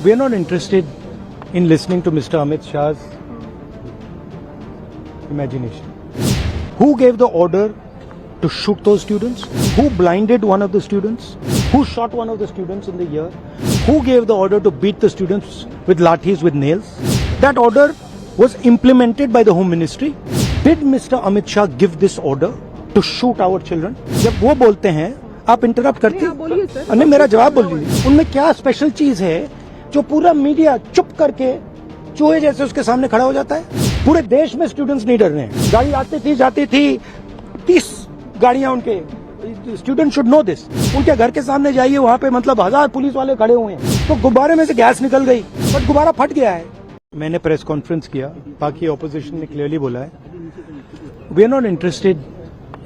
We are not interested in listening to Mr. Amit Shah's imagination. Who gave the order to shoot those students? Who blinded one of the students? Who shot one of the students in the ear? Who gave the order to beat the students with lathis, with nails? That order was implemented by the Home Ministry. Did Mr. Amit Shah give this order to shoot our children? जब वो बोलते हैं आप interrupt करती हैं? नहीं, मेरा जवाब बोल लीजिए। उनमें क्या स्पेशल चीज है जो पूरा मीडिया चुप करके चूहे जैसे उसके सामने खड़ा हो जाता है? पूरे देश में स्टूडेंट्स नहीं डर रहे हैं। गाड़ी आती थी जाती थी, 30 गाड़ियां उनके, स्टूडेंट शुड नो दिस। उनके घर के सामने जाइए, वहां पे मतलब 1000 पुलिस वाले खड़े हुए हैं। तो गुब्बारे में से गैस निकल गई, बट गुब्बारा फट गया है। मैंने प्रेस कॉन्फ्रेंस किया, बाकी ऑपोजिशन ने क्लियरली बोला है, we are not interested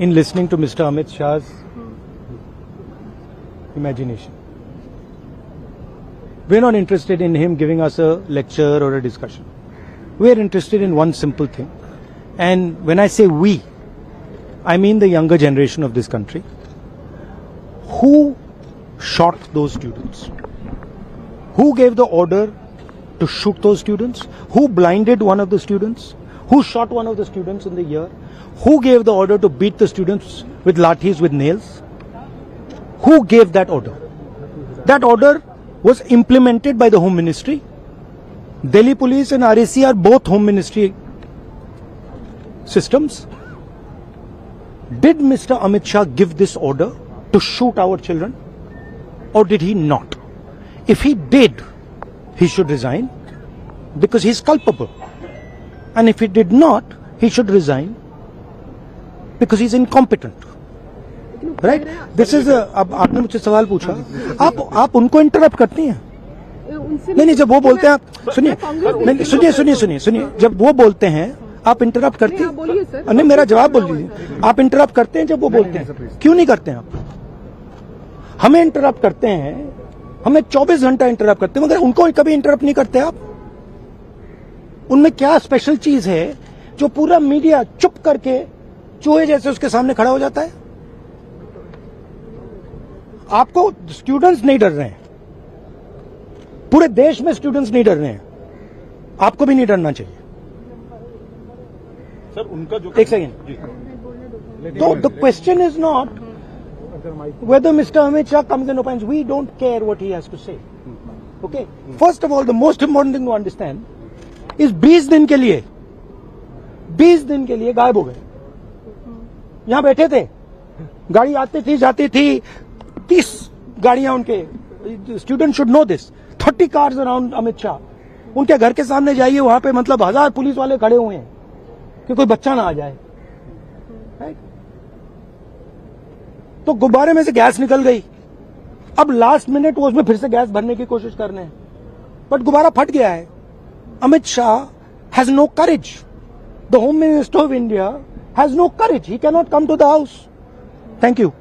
in listening to mister Amit Shah imagination. We're not interested in him giving us a lecture or a discussion. We're interested in one simple thing. And when I say we, I mean the younger generation of this country. Who shot those students? Who gave the order to shoot those students? Who blinded one of the students? Who shot one of the students in the ear? Who gave the order to beat the students with lathis, with nails? Who gave that order? That order was implemented by the Home Ministry. Delhi Police and RAC are both Home Ministry systems. Did Mr. Amit Shah give this order to shoot our children, or did he not? If he did, he should resign because he is culpable. And if he did not, he should resign because he is incompetent. Right, this is, अब आपने मुझसे सवाल पूछा, आप उनको interrupt करती हैं? नहीं, जब वो बोलते हैं, सुनिए, जब वो बोलते हैं आप इंटरप्ट करती हैं? नहीं, मेरा जवाब बोल लीजिए। आप इंटरप्ट करते हैं जब वो बोलते हैं? क्यों नहीं करते हैं आप? हमें इंटरप्ट करते हैं, हमें 24 घंटा इंटरप्ट करते हैं, मगर उनको कभी इंटरप्ट नहीं करते आप? उनमें क्या स्पेशल चीज है जो पूरा मीडिया चुप करके चूहे जैसे उसके सामने खड़ा हो जाता है? आपको स्टूडेंट्स नहीं डर रहे हैं, पूरे देश में स्टूडेंट्स नहीं डर रहे हैं, आपको भी नहीं डरना चाहिए। सर, उनका जो एक सेकेंड, तो the question is not whether Mr. Amit Shah comes and opines. We don't care what he has to say. Okay? First of all, the most important thing to understand is 20 दिन के लिए गायब हो गए। यहां बैठे थे, गाड़ी आती थी जाती थी, 30 गाड़ियां उनके, student should know this, 30 cars around Amit Shah. उनके घर के सामने जाइए, वहां पे मतलब 1000 पुलिस वाले खड़े हुए हैं कि कोई बच्चा ना आ जाए। तो गुब्बारे में से गैस निकल गई, अब लास्ट मिनट वो उसमें फिर से गैस भरने की कोशिश कर रहे हैं, बट गुब्बारा फट गया है। Amit Shah has no courage, the home minister of India has no courage, he can not come to the house. Thank you.